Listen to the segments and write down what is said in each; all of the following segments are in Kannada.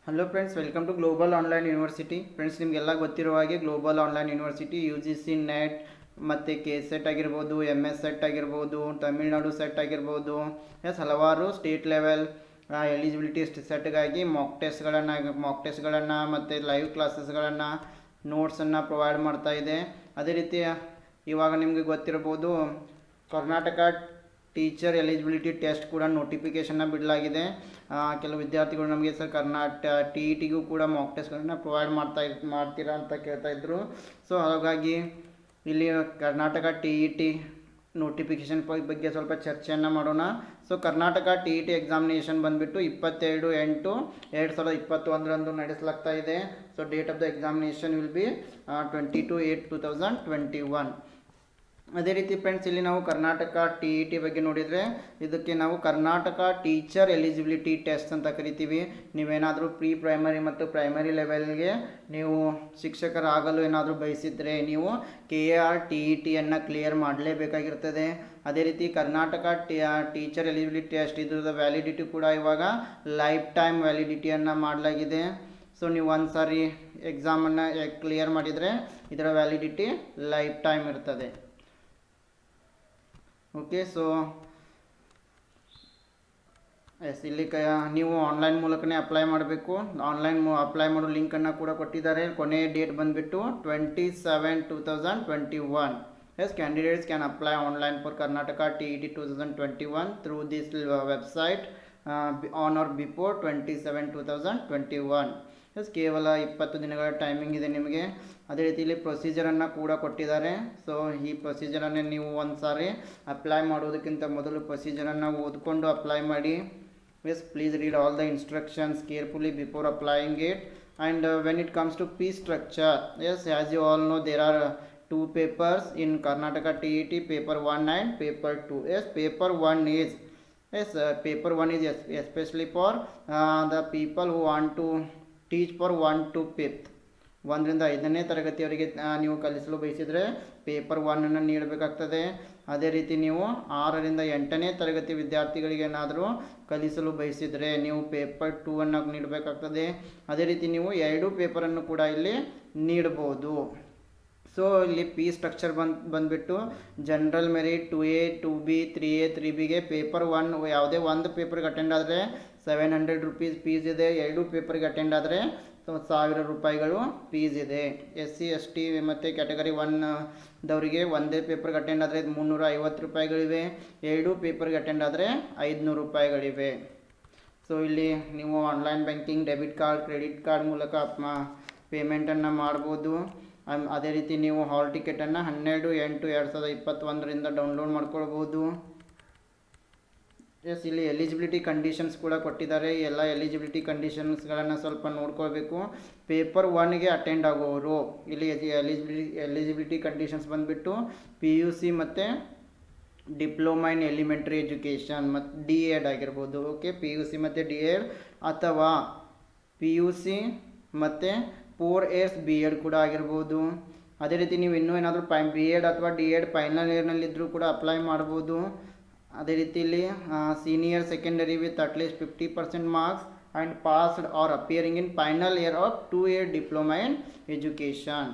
Hello friends, welcome to global online university. Friends, ನಿಮಗೆಲ್ಲ ಗೊತ್ತಿರುವ ಹಾಗೆ global online university U G C NET ಮತ್ತು ಕೆ ಸೆಟ್ ಆಗಿರ್ಬೋದು, ಎಮ್ ಎಸ್ ಸೆಟ್ ಆಗಿರ್ಬೋದು, ತಮಿಳ್ನಾಡು ಸೆಟ್ ಆಗಿರ್ಬೋದು, ಹಲವಾರು ಸ್ಟೇಟ್ ಲೆವೆಲ್ ಎಲಿಜಿಬಿಲಿಟಿ ಸೆಟ್ಗಾಗಿ ಮಾಕ್ ಟೆಸ್ಟ್ಗಳನ್ನು ಮತ್ತು ಲೈವ್ ಕ್ಲಾಸಸ್ಗಳನ್ನು ನೋಟ್ಸನ್ನು ಪ್ರೊವೈಡ್ ಮಾಡ್ತಾ ಇದೆ. ಅದೇ ರೀತಿ ಇವಾಗ ನಿಮಗೆ ಗೊತ್ತಿರ್ಬೋದು, ಕರ್ನಾಟಕ ಟೀಚರ್ ಎಲಿಜಿಬಿಲಿಟಿ ಟೆಸ್ಟ್ ಕೂಡ ನೋಟಿಫಿಕೇಷನ್ನ ಬಿಡಲಾಗಿದೆ. ಕೆಲವು ವಿದ್ಯಾರ್ಥಿಗಳು ನಮಗೆ ಸರ್ ಟಿ ಇ ಟಿಗೂ ಕೂಡ ಮಾಕ್ ಟೆಸ್ಟ್ಗಳನ್ನು ಪ್ರೊವೈಡ್ ಮಾಡ್ತೀರಾ ಅಂತ ಕೇಳ್ತಾ ಇದ್ರು. ಸೊ ಹಾಗಾಗಿ ಇಲ್ಲಿ Karnataka T E T notification ಬಗ್ಗೆ ಸ್ವಲ್ಪ ಚರ್ಚೆಯನ್ನು ಮಾಡೋಣ. So Karnataka T E T examination ಬಂದುಬಿಟ್ಟು 22/8/2021 ನಡೆಸಲಾಗ್ತಾ ಇದೆ. So date of the examination will be 22/8/2021. ಅದೇ ರೀತಿ ಫ್ರೆಂಡ್ಸ್, ಇಲ್ಲಿ ನಾವು ಕರ್ನಾಟಕ ಟಿ ಇ ಟಿ ಬಗ್ಗೆ ನೋಡಿದರೆ ಇದಕ್ಕೆ ನಾವು ಕರ್ನಾಟಕ ಟೀಚರ್ ಎಲಿಜಿಬಿಲಿಟಿ ಟೆಸ್ಟ್ ಅಂತ ಕರಿತೀವಿ. ನೀವೇನಾದರೂ ಪ್ರೀ ಪ್ರೈಮರಿ ಮತ್ತು ಪ್ರೈಮರಿ ಲೆವೆಲ್ಗೆ ನೀವು ಶಿಕ್ಷಕರಾಗಲು ಏನಾದರೂ ಬಯಸಿದರೆ ನೀವು KAR TET ಕ್ಲಿಯರ್ ಮಾಡಲೇಬೇಕಾಗಿರ್ತದೆ. ಅದೇ ರೀತಿ ಕರ್ನಾಟಕ ಟೀಚರ್ ಎಲಿಜಿಬಿಲಿಟಿ ಟೆಸ್ಟ್ ಇದರ ವ್ಯಾಲಿಡಿಟಿ ಕೂಡ ಇವಾಗ ಲೈಫ್ ಟೈಮ್ ವ್ಯಾಲಿಡಿಟಿಯನ್ನು ಮಾಡಲಾಗಿದೆ. ಸೊ ನೀವು ಒಂದು ಸಾರಿ ಎಕ್ಸಾಮನ್ನು ಕ್ಲಿಯರ್ ಮಾಡಿದರೆ ಇದರ ವ್ಯಾಲಿಡಿಟಿ ಲೈಫ್ ಟೈಮ್ ಇರ್ತದೆ. ಓಕೆ, ಸೊ ಇಲ್ಲಿ ನೀವು ಆನ್ಲೈನ್ ಮೂಲಕನೇ ಅಪ್ಲೈ ಮಾಡಬೇಕು. ಅಪ್ಲೈ ಮಾಡೋ ಲಿಂಕನ್ನು ಕೂಡ ಕೊಟ್ಟಿದ್ದಾರೆ. ಕೊನೆಯ ಡೇಟ್ ಬಂದುಬಿಟ್ಟು 27/2021. Candidates can apply online for Karnataka TET 2021 through this website on or before 27/2021. ಕೇವಲ 20 ದಿನಗಳ ಟೈಮಿಂಗ್ ಇದೆ ನಿಮಗೆ. ಅದೇ ರೀತಿ ಇಲ್ಲಿ ಪ್ರೊಸೀಜರನ್ನು ಕೂಡ ಕೊಟ್ಟಿದ್ದಾರೆ. ಸೊ ಈ ಪ್ರೊಸೀಜರನ್ನೇ ನೀವು ಒಂದು ಸಾರಿ ಅಪ್ಲೈ ಮಾಡೋದಕ್ಕಿಂತ ಮೊದಲು ಪ್ರೊಸೀಜರನ್ನು ಓದ್ಕೊಂಡು ಅಪ್ಲೈ ಮಾಡಿ. Please read all the instructions carefully before applying it. And when it comes to fee structure, as you all know, there are two papers in Karnataka TET, paper 1 and paper 2. Paper 1 is especially for the people who want to teach for 1 to 5th. 1ರಿಂದ 5ನೇ ತರಗತಿಯವರಿಗೆ ನೀವು ಕಲಿಸಲು ಬಯಸಿದರೆ ಪೇಪರ್ 1 ನೀಡಬೇಕಾಗ್ತದೆ. ಅದೇ ರೀತಿ ನೀವು 6ರಿಂದ 8ನೇ ತರಗತಿ ವಿದ್ಯಾರ್ಥಿಗಳಿಗೆ ಏನಾದರೂ ಕಲಿಸಲು ಬಯಸಿದರೆ ನೀವು ಪೇಪರ್ 2 ನೀಡಬೇಕಾಗ್ತದೆ. ಅದೇ ರೀತಿ ನೀವು 2 ಪೇಪರನ್ನು ಕೂಡ ಇಲ್ಲಿ ನೀಡಬಹುದು. ಸೊ ಇಲ್ಲಿ ಫೀ ಸ್ಟ್ರಕ್ಚರ್ ಬಂದುಬಿಟ್ಟು general merit 2A 2B 3A 3Bಗೆ ಪೇಪರ್ 1 ಯಾವುದೇ ಒಂದು ಪೇಪರ್ಗೆ ಅಟೆಂಡ್ ಆದರೆ 700 ರೂಪೀಸ್ ಫೀಸ್ ಇದೆ. 2 ಪೇಪರ್ಗೆ ಅಟೆಂಡ್ ಆದರೆ 1000 ರೂಪಾಯಿಗಳು ಫೀಸ್ ಇದೆ. SC ST ಮತ್ತು ಕ್ಯಾಟಗರಿ 1 ದವರಿಗೆ ಒಂದೇ ಪೇಪರ್ಗೆ ಅಟೆಂಡ್ ಆದರೆ 350 ರೂಪಾಯಿಗಳಿವೆ. 2 ಪೇಪರ್ಗೆ ಅಟೆಂಡ್ ಆದರೆ 500 ರೂಪಾಯಿಗಳಿವೆ. ಸೊ ಇಲ್ಲಿ ನೀವು online banking, debit card, credit card ಮೂಲಕ ಪೇಮೆಂಟನ್ನು ಮಾಡ್ಬೋದು. ಅದೇ ರೀತಿ ನೀವು ಹಾಲ್ ಟಿಕೆಟನ್ನು 12/8/2021 ಡೌನ್ಲೋಡ್ ಮಾಡ್ಕೊಳ್ಬೋದು. ಇಲ್ಲಿ ಎಲಿಜಿಬಿಲಿಟಿ ಕಂಡೀಷನ್ಸ್ ಕೂಡ ಕೊಟ್ಟಿದ್ದಾರೆ. ಎಲ್ಲ ಎಲಿಜಿಬಿಲಿಟಿ ಕಂಡೀಷನ್ಸ್ಗಳನ್ನು ಸ್ವಲ್ಪ ನೋಡ್ಕೊಳ್ಬೇಕು. ಪೇಪರ್ 1ಗೆ ಅಟೆಂಡ್ ಆಗೋರು ಇಲ್ಲಿ ಎಲಿಜಿಬಿಲಿಟಿ ಕಂಡೀಷನ್ಸ್ ಬಂದುಬಿಟ್ಟು PUC ಮತ್ತು ಡಿಪ್ಲೊಮಾ ಇನ್ ಎಲಿಮೆಂಟ್ರಿ ಎಜುಕೇಷನ್ ಮತ್ತು D.Ed ಆಗಿರ್ಬೋದು. ಓಕೆ, PUC ಮತ್ತು D.Ed ಅಥವಾ PUC ಮತ್ತು 4 years B.Ed ಕೂಡ ಆಗಿರ್ಬೋದು. ಅದೇ ರೀತಿ ನೀವು ಇನ್ನೂ ಏನಾದರೂ B.Ed ಅಥವಾ D.Ed ಫೈನಲ್ ಇಯರ್ನಲ್ಲಿದ್ದರೂ ಕೂಡ ಅಪ್ಲೈ ಮಾಡ್ಬೋದು. ಅದೇ ರೀತಿಯಲ್ಲಿ senior secondary with at least 50% marks and passed or appearing in final year of 2 year diploma in education.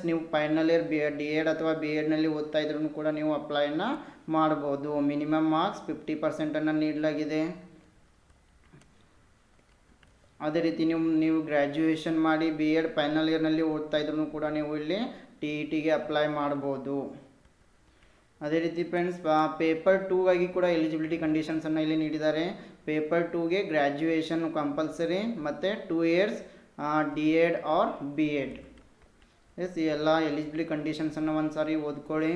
ನೀವು ಫೈನಲ್ ಇಯರ್ D.Ed ಅಥವಾ B.Edನಲ್ಲಿ ಓದ್ತಾ ಇದ್ರೂ ಕೂಡ ನೀವು ಅಪ್ಲೈನ ಮಾಡ್ಬೋದು. ಮಿನಿಮಮ್ ಮಾರ್ಕ್ಸ್ 50% ನೀಡಲಾಗಿದೆ. ಅದೇ ರೀತಿ ನೀವು ಗ್ರ್ಯಾಜುಯೇಷನ್ ಮಾಡಿ B.Ed ಫೈನಲ್ ಇಯರ್ನಲ್ಲಿ ಓದ್ತಾ ಇದ್ರೂ ಕೂಡ ನೀವು ಇಲ್ಲಿ TETಗೆ ಅಪ್ಲೈ ಮಾಡ್ಬೋದು. ಅದೇ ರೀತಿ ಫ್ರೆಂಡ್ಸ್, ಪೇಪರ್ 2ಗಾಗಿ ಕೂಡ ಎಲಿಜಿಬಿಲಿಟಿ ಕಂಡೀಷನ್ಸನ್ನು ಇಲ್ಲಿ ನೀಡಿದ್ದಾರೆ. ಪೇಪರ್ 2ಗೆ ಗ್ರ್ಯಾಜುಯೇಷನ್ ಕಂಪಲ್ಸರಿ ಮತ್ತು 2 years D.Ed ಆರ್ B.Ed. ಈ ಎಲ್ಲ ಎಲಿಜಿಬಿಲಿಟಿ ಕಂಡೀಷನ್ಸನ್ನು ಒಂದು ಸಾರಿ ಓದ್ಕೊಳ್ಳಿ.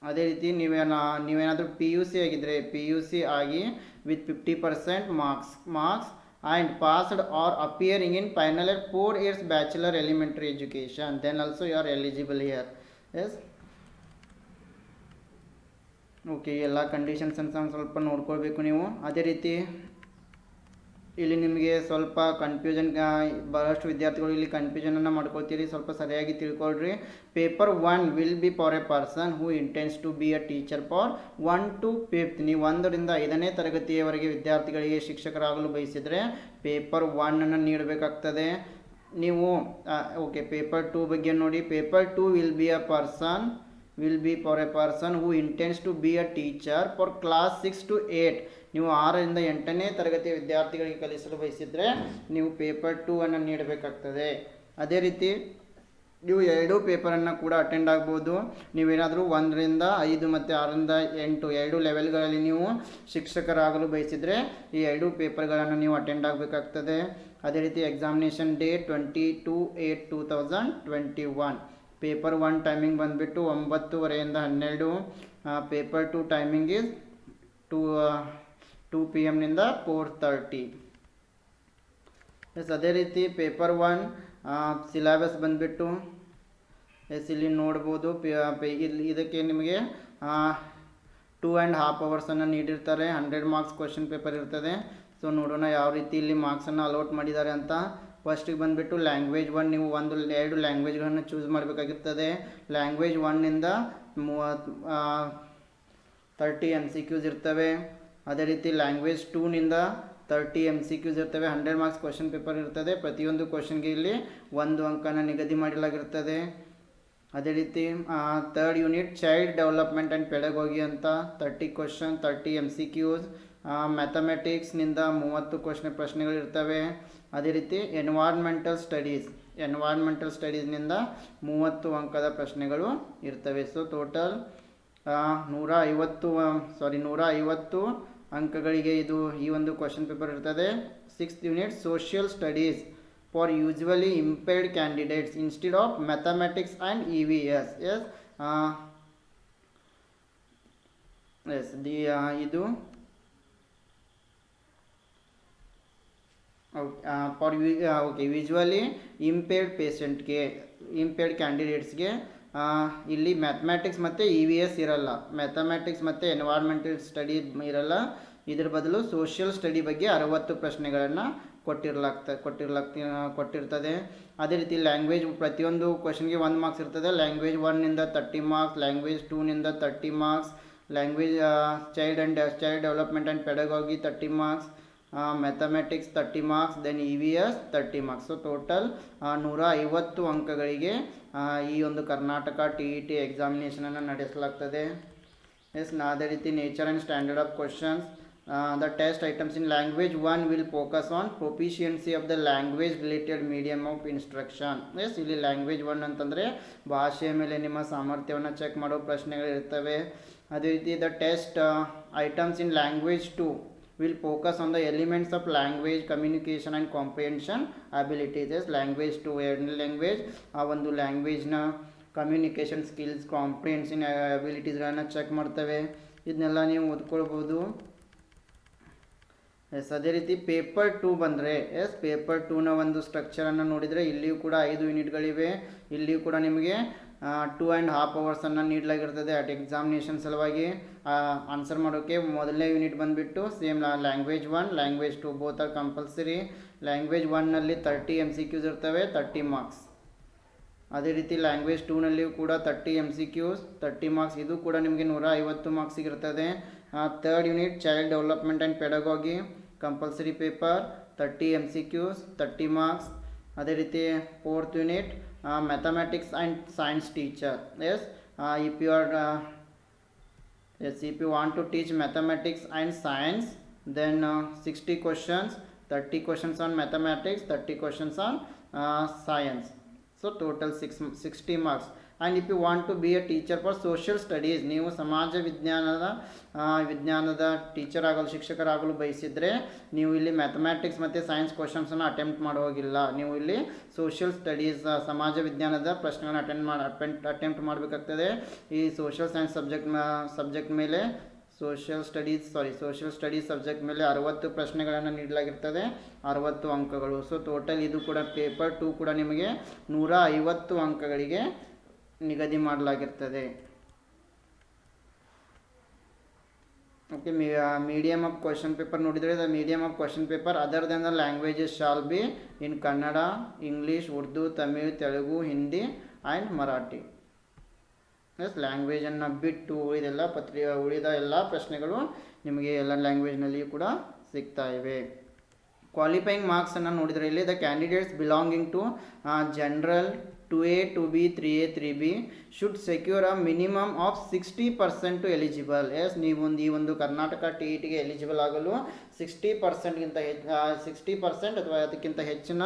ಅದೇ ರೀತಿ ನೀವೇನಾದರೂ PUC ಆಗಿದ್ದರೆ PUC ಆಗಿ with 50% marks and passed or appearing in final year 4 years bachelor elementary education, then also you are eligible here. Okay, ಎಲ್ಲ ಕಂಡೀಷನ್ಸನ್ನು ಸ್ವಲ್ಪ ನೋಡ್ಕೊಳ್ಬೇಕು ನೀವು. ಅದೇ ರೀತಿ ಇಲ್ಲಿ ನಿಮಗೆ ಸ್ವಲ್ಪ ಕನ್ಫ್ಯೂಷನ್, ಭಾಳಷ್ಟು ವಿದ್ಯಾರ್ಥಿಗಳು ಇಲ್ಲಿ ಕನ್ಫ್ಯೂಷನನ್ನು ಮಾಡ್ಕೊಳ್ತೀರಿ, ಸ್ವಲ್ಪ ಸರಿಯಾಗಿ ತಿಳ್ಕೊಳ್ರಿ. Paper 1 will be for a person who intends to be a teacher for 1 to 5th. ನೀವು 1 ರಿಂದ 5ನೇ ತರಗತಿಯವರೆಗೆ ವಿದ್ಯಾರ್ಥಿಗಳಿಗೆ ಶಿಕ್ಷಕರಾಗಲು ಬಯಸಿದರೆ ಪೇಪರ್ 1 ನೀಡಬೇಕಾಗ್ತದೆ. ನೀವು ಓಕೆ, ಪೇಪರ್ 2 ಬಗ್ಗೆ ನೋಡಿ. Paper 2 will be for a person who intends to be a teacher for class 6 to 8. ನೀವು 6 ರಿಂದ 8ನೇ ತರಗತಿಯ ವಿದ್ಯಾರ್ಥಿಗಳಿಗೆ ಕಲಿಸಲು ಬಯಸಿದರೆ ನೀವು ಪೇಪರ್ 2 ನೀಡಬೇಕಾಗ್ತದೆ. ಅದೇ ರೀತಿ ನೀವು 2 ಪೇಪರನ್ನು ಕೂಡ ಅಟೆಂಡ್ ಆಗ್ಬೋದು. ನೀವೇನಾದರೂ 1 ರಿಂದ 5 ಮತ್ತು 6 ರಿಂದ 8 2 ಲೆವೆಲ್ಗಳಲ್ಲಿ ನೀವು ಶಿಕ್ಷಕರಾಗಲು ಬಯಸಿದರೆ ಈ 2 ಪೇಪರ್ಗಳನ್ನು ನೀವು ಅಟೆಂಡ್ ಆಗಬೇಕಾಗ್ತದೆ. ಅದೇ ರೀತಿ ಎಕ್ಸಾಮಿನೇಷನ್ ಡೇಟ್ 22/8/2021. ಪೇಪರ್ 1 ಟೈಮಿಂಗ್ ಬಂದುಬಿಟ್ಟು 9:30 ರಿಂದ 12. ಪೇಪರ್ 2 ಟೈಮಿಂಗ್ ಈಸ್ 2 PM ನಿಂದ 4:30. ಎಸ್, ಅದೇ ರೀತಿ ಪೇಪರ್ 1 ಸಿಲೆಬಸ್ ಬಂದುಬಿಟ್ಟು ಇಲ್ಲಿ ನೋಡ್ಬೋದು. ಇಲ್ಲಿ ಇದಕ್ಕೆ ನಿಮಗೆ 2.5 hours ನೀಡಿರ್ತಾರೆ. 100 marks ಕ್ವಶನ್ ಪೇಪರ್ ಇರ್ತದೆ. ಸೊ ನೋಡೋಣ ಯಾವ ರೀತಿ ಇಲ್ಲಿ ಮಾರ್ಕ್ಸನ್ನು ಅಲೌಟ್ ಮಾಡಿದ್ದಾರೆ ಅಂತ. ಫಸ್ಟಿಗೆ ಬಂದುಬಿಟ್ಟು ಲ್ಯಾಂಗ್ವೇಜ್ 1, ನೀವು 2 ಲ್ಯಾಂಗ್ವೇಜ್ಗಳನ್ನು ಚೂಸ್ ಮಾಡಬೇಕಾಗಿರ್ತದೆ. ಲ್ಯಾಂಗ್ವೇಜ್ 1ನಿಂದ 30 MCQs ಇರ್ತವೆ. ಅದೇ ರೀತಿ ಲ್ಯಾಂಗ್ವೇಜ್ 2ನಿಂದ 30 MCQs ಇರ್ತವೆ. 100 marks ಕ್ವಶನ್ ಪೇಪರ್ ಇರ್ತದೆ. ಪ್ರತಿಯೊಂದು ಕ್ವಶನ್ಗೆ ಇಲ್ಲಿ 1 ಅಂಕನ ನಿಗದಿ ಮಾಡಲಾಗಿರ್ತದೆ. ಅದೇ ರೀತಿ 3rd unit child development and pedagogy ಅಂತ 30 ಕ್ವಶನ್, 30 MCQs. ಮ್ಯಾಥಮೆಟಿಕ್ಸ್ನಿಂದ 30 ಪ್ರಶ್ನೆಗಳಿರ್ತವೆ. ಅದೇ ರೀತಿ ಎನ್ವೈರ್ಮೆಂಟಲ್ ಸ್ಟಡೀಸ್ನಿಂದ 30 ಅಂಕದ ಪ್ರಶ್ನೆಗಳು ಇರ್ತವೆ. ಸೊ ಟೋಟಲ್ 150 ಅಂಕಗಳಿಗೆ ಈ ಒಂದು ಕ್ವಶನ್ ಪೇಪರ್ ಇರ್ತದೆ. 6th unit social studies for usually impaired candidates instead of mathematics and EVS. ಇದು ವಿಜುವಲಿ ಇಂಪೇರ್ಡ್ ಕ್ಯಾಂಡಿಡೇಟ್ಸ್ಗೆ ಇಲ್ಲಿ ಮ್ಯಾಥಮೆಟಿಕ್ಸ್ ಮತ್ತು EVS ಇರಲ್ಲ. ಮ್ಯಾಥಮೆಟಿಕ್ಸ್ ಮತ್ತು ಎನ್ವೈರ್ಮೆಂಟಲ್ ಸ್ಟಡಿ ಇರಲ್ಲ. ಇದರ ಬದಲು ಸೋಷಿಯಲ್ ಸ್ಟಡಿ ಬಗ್ಗೆ 60 ಪ್ರಶ್ನೆಗಳನ್ನು ಕೊಟ್ಟಿರ್ತದೆ. ಅದೇ ರೀತಿ ಲ್ಯಾಂಗ್ವೇಜ್ ಪ್ರತಿಯೊಂದು ಕ್ವಶನ್ಗೆ 1 marks ಇರ್ತದೆ. ಲ್ಯಾಂಗ್ವೇಜ್ 1ನಿಂದ 30 marks, ಲ್ಯಾಂಗ್ವೇಜ್ 2ನಿಂದ 30 marks, language child development and pedagogy 30 marks, mathematics 30 marks, then EVS 30 marks. So total 150 ಅಂಕಗಳಿಗೆ ಈ ಒಂದು ಕರ್ನಾಟಕ TET ಎಕ್ಸಾಮಿನೇಷನನ್ನು ನಡೆಸಲಾಗ್ತದೆ. ಅದೇ ರೀತಿ nature and standard of questions. The test items in language 1 will focus on proficiency of the language related medium of instruction. ಇಲ್ಲಿ ಲ್ಯಾಂಗ್ವೇಜ್ 1 ಅಂತಂದರೆ ಭಾಷೆಯ ಮೇಲೆ ನಿಮ್ಮ ಸಾಮರ್ಥ್ಯವನ್ನು ಚೆಕ್ ಮಾಡೋ ಪ್ರಶ್ನೆಗಳಿರ್ತವೆ. ಅದೇ ರೀತಿ the test items in language 2 will focus on the elements of language communication and comprehension abilities. Language 2 ಎರಡನೇ ಲ್ಯಾಂಗ್ವೇಜ್, ಆ ಒಂದು ಲ್ಯಾಂಗ್ವೇಜ್ನ ಕಮ್ಯುನಿಕೇಷನ್ ಸ್ಕಿಲ್ಸ್, ಕಾಂಪ್ರಿಹೆನ್ಷನ್ ಅಬಿಲಿಟೀಸ್ಗಳನ್ನು ಚೆಕ್ ಮಾಡ್ತವೆ. ಇದನ್ನೆಲ್ಲ ನೀವು ಓದ್ಕೊಳ್ಬೋದು. ಅದೇ ರೀತಿ ಪೇಪರ್ 2 ಬಂದರೆ ಪೇಪರ್ 2ನ ಒಂದು ಸ್ಟ್ರಕ್ಚರನ್ನು ನೋಡಿದರೆ ಇಲ್ಲಿಯೂ ಕೂಡ 5 ಯೂನಿಟ್ಗಳಿವೆ. ಇಲ್ಲಿಯೂ ಕೂಡ ನಿಮಗೆ 2.5 hours ನೀಡಲಾಗಿರ್ತದೆ ಅಟ್ ಎಕ್ಸಾಮಿನೇಷನ್ ಸಲುವಾಗಿ. ಆನ್ಸರ್ ಮಾಡೋಕ್ಕೆ ಮೊದಲನೇ ಯೂನಿಟ್ ಬಂದುಬಿಟ್ಟು same language 1, language 2 both are compulsory. Language 1ನಲ್ಲಿ 30 MCQs ಇರ್ತವೆ, 30 marks. ಅದೇ ರೀತಿ ಲ್ಯಾಂಗ್ವೇಜ್ 2ನಲ್ಲಿಯೂ ಕೂಡ 30 MCQs, 30 marks. ಇದು ಕೂಡ ನಿಮಗೆ 150 marks ಇರ್ತದೆ. 3rd unit child development and ಪೆಡಗಾಗಿ compulsory paper, 30 MCQs, 30 marks. ಅದೇ ರೀತಿ 4th unit mathematics and science teacher. if you want to teach mathematics and science, then 60 questions, 30 questions on mathematics, 30 questions on science. So total 60 marks. And if you want to be a teacher for social studies, ನೀವು ಸಮಾಜ ವಿಜ್ಞಾನದ ಟೀಚರ್ ಆಗಲು, ಶಿಕ್ಷಕರಾಗಲು ಬಯಸಿದರೆ ನೀವು ಇಲ್ಲಿ ಮ್ಯಾಥಮೆಟಿಕ್ಸ್ ಮತ್ತು ಸೈನ್ಸ್ ಕ್ವಶನ್ಸನ್ನು ಅಟೆಂಪ್ಟ್ ಮಾಡೋಗಿಲ್ಲ. ನೀವು ಇಲ್ಲಿ ಸೋಷಿಯಲ್ ಸ್ಟಡೀಸ್, ಸಮಾಜ ವಿಜ್ಞಾನದ ಪ್ರಶ್ನೆಗಳನ್ನು ಅಟೆಂಪ್ಟ್ ಮಾಡಬೇಕಾಗ್ತದೆ. ಈ ಸೋಷಿಯಲ್ ಸೈನ್ಸ್ ಸಬ್ಜೆಕ್ಟ್ ಮೇಲೆ ಸೋಷಿಯಲ್ ಸ್ಟಡೀಸ್ ಸಬ್ಜೆಕ್ಟ್ ಮೇಲೆ 60 ಪ್ರಶ್ನೆಗಳನ್ನು ನೀಡಲಾಗಿರ್ತದೆ, 60 ಅಂಕಗಳು. ಸೊ ಟೋಟಲ್ ಇದು ಕೂಡ ಪೇಪರ್ 2 ಕೂಡ ನಿಮಗೆ 150 ಅಂಕಗಳಿಗೆ ನಿಗದಿ ಮಾಡಲಾಗಿರ್ತದೆ. Okay, medium of question paper ನೋಡಿದರೆ the medium of question paper other than the languages shall be in Kannada, English, Urdu, Tamil, Telugu, Hindi and Marathi. Yes, ಲ್ಯಾಂಗ್ವೇಜನ್ನು ಬಿಟ್ಟು ಉಳಿದ ಎಲ್ಲ ಪ್ರಶ್ನೆಗಳು ನಿಮಗೆ ಎಲ್ಲ ಲ್ಯಾಂಗ್ವೇಜ್ನಲ್ಲಿಯೂ ಕೂಡ ಸಿಗ್ತಾ ಇವೆ. ಕ್ವಾಲಿಫೈಯಿಂಗ್ ಮಾರ್ಕ್ಸನ್ನು ನೋಡಿದರೆ ಇಲ್ಲಿ the candidates belonging to general 2A, 2B, 3A, 3B should secure a minimum of 60% to eligible. Yes, ನೀವು ಈ ಒಂದು ಕರ್ನಾಟಕ TETಗೆ ಎಲಿಜಿಬಲ್ ಆಗಲು 60% ಅಥವಾ ಅದಕ್ಕಿಂತ ಹೆಚ್ಚಿನ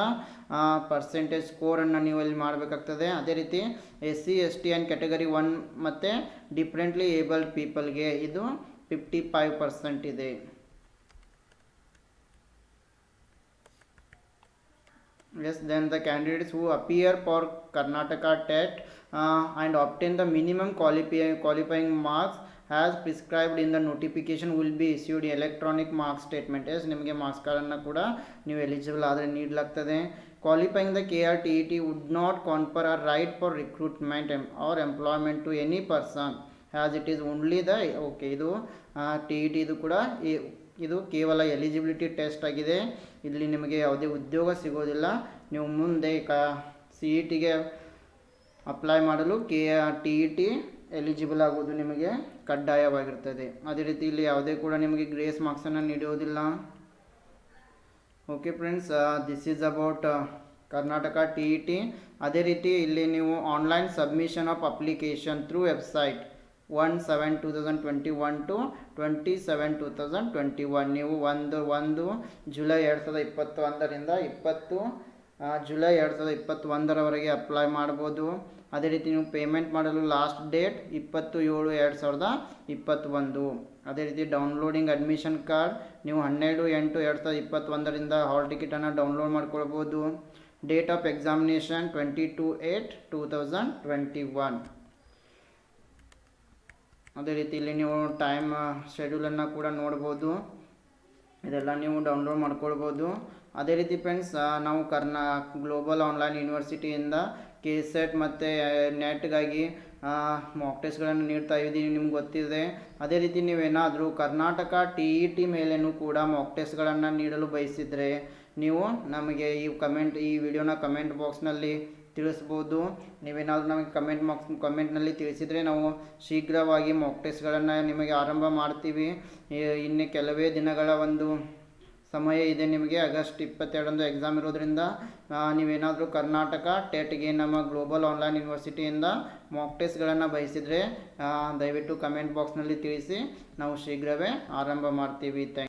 ಪರ್ಸೆಂಟೇಜ್ ಸ್ಕೋರನ್ನು ನೀವು ಅಲ್ಲಿ ಮಾಡಬೇಕಾಗ್ತದೆ. ಅದೇ ರೀತಿ SC, ST ಆ್ಯಂಡ್ ಕ್ಯಾಟಗರಿ 1 ಮತ್ತು ಡಿಫ್ರೆಂಟ್ಲಿ ಏಬಲ್ಡ್ ಪೀಪಲ್ಗೆ ಇದು 55% ಇದೆ. Yes, then the candidates who appear for Karnataka TET and obtain the minimum qualifying marks as prescribed in the notification will be issued electronic mark statement. Yes, ನಿಮಗೆ ಮಾರ್ಕ್ಸ್ ಕಾರ್ಡನ್ನು ಕೂಡ ನೀವು ಎಲಿಜಿಬಲ್ ಆದರೆ ನೀಡಲಾಗ್ತದೆ. Qualifying the KRTET would not confer a right for recruitment or employment to any person as it is only the ಇದು TET ಇದು ಕೂಡ ಇದು ಕೇವಲ ಎಲಿಜಿಬಿಲಿಟಿ ಟೆಸ್ಟ್ ಆಗಿದೆ. ಇಲ್ಲಿ ನಿಮಗೆ ಯಾವುದೇ ಉದ್ಯೋಗ ಸಿಗೋದಿಲ್ಲ. ನೀವು ಮುಂದೆ CETಗೆ ಅಪ್ಲೈ ಮಾಡಲು TET ಎಲಿಜಿಬಲ್ ಆಗೋದು ನಿಮಗೆ ಕಡ್ಡಾಯವಾಗಿರ್ತದೆ. ಅದೇ ರೀತಿ ಇಲ್ಲಿ ಯಾವುದೇ ಕೂಡ ನಿಮಗೆ ಗ್ರೇಸ್ ಮಾರ್ಕ್ಸನ್ನು ನೀಡುವುದಿಲ್ಲ. Okay friends, this is about Karnataka TET. ಅದೇ ರೀತಿ ಇಲ್ಲಿ ನೀವು online submission of application through website 1/7/2021 to 27/2021 ನೀವು 1 ಜುಲೈ 2021ರಿಂದ 20 ಜುಲೈ 2021ರವರೆಗೆ ಅಪ್ಲೈ ಮಾಡ್ಬೋದು. ಅದೇ ರೀತಿ ನೀವು ಪೇಮೆಂಟ್ ಮಾಡಲು ಲಾಸ್ಟ್ ಡೇಟ್ 27/7/2021. ಅದೇ ರೀತಿ ಡೌನ್ಲೋಡಿಂಗ್ ಅಡ್ಮಿಷನ್ ಕಾರ್ಡ್ ನೀವು 12/8/2021ರಿಂದ ಹಾಲ್ ಟಿಕೆಟನ್ನು ಡೌನ್ಲೋಡ್ ಮಾಡ್ಕೊಳ್ಬೋದು. Date of examination 22/8/2021. ಅದೇ ರೀತಿ ಇಲ್ಲಿ ನೀವು ಟೈಮ್ ಶೆಡ್ಯೂಲನ್ನು ಕೂಡ ನೋಡ್ಬೋದು. ಇದೆಲ್ಲ ನೀವು ಡೌನ್ಲೋಡ್ ಮಾಡ್ಕೊಳ್ಬೋದು. ಅದೇ ರೀತಿ ಫ್ರೆಂಡ್ಸ್, ನಾವು ಗ್ಲೋಬಲ್ ಆನ್ಲೈನ್ ಯೂನಿವರ್ಸಿಟಿಯಿಂದ KSET ಮತ್ತು ನೆಟ್ಗಾಗಿ ಮಾಕ್ ಟೆಸ್ಟ್ಗಳನ್ನು ನೀಡ್ತಾ ಇದ್ದೀವಿ, ನಿಮ್ಗೆ ಗೊತ್ತಿದೆ. ಅದೇ ರೀತಿ ನೀವೇನಾದರೂ ಕರ್ನಾಟಕ TET ಮೇಲೇನೂ ಕೂಡ ಮಾಕ್ ಟೆಸ್ಟ್ಗಳನ್ನು ನೀಡಲು ಬಯಸಿದರೆ ನೀವು ನಮಗೆ ಈ ವಿಡಿಯೋನ ಕಮೆಂಟ್ ಬಾಕ್ಸ್ನಲ್ಲಿ ತಿಳಿಸ್ಬೋದು. ನೀವೇನಾದರೂ ನಮಗೆ ಕಮೆಂಟ್ನಲ್ಲಿ ತಿಳಿಸಿದರೆ ನಾವು ಶೀಘ್ರವಾಗಿ ಮಾಕ್ ಟೆಸ್ಟ್ಗಳನ್ನು ನಿಮಗೆ ಆರಂಭ ಮಾಡ್ತೀವಿ. ಇನ್ನು ಕೆಲವೇ ದಿನಗಳ ಒಂದು ಸಮಯ ಇದೆ ನಿಮಗೆ. ಆಗಸ್ಟ್ 22ರಂದು ಎಕ್ಸಾಮ್ ಇರೋದ್ರಿಂದ ನೀವೇನಾದರೂ ಕರ್ನಾಟಕ TETಗೆ ನಮ್ಮ ಗ್ಲೋಬಲ್ ಆನ್ಲೈನ್ ಯೂನಿವರ್ಸಿಟಿಯಿಂದ ಮಾಕ್ ಟೆಸ್ಟ್ಗಳನ್ನು ಬಯಸಿದರೆ ದಯವಿಟ್ಟು ಕಮೆಂಟ್ ಬಾಕ್ಸ್ನಲ್ಲಿ ತಿಳಿಸಿ, ನಾವು ಶೀಘ್ರವೇ ಆರಂಭ ಮಾಡ್ತೀವಿ.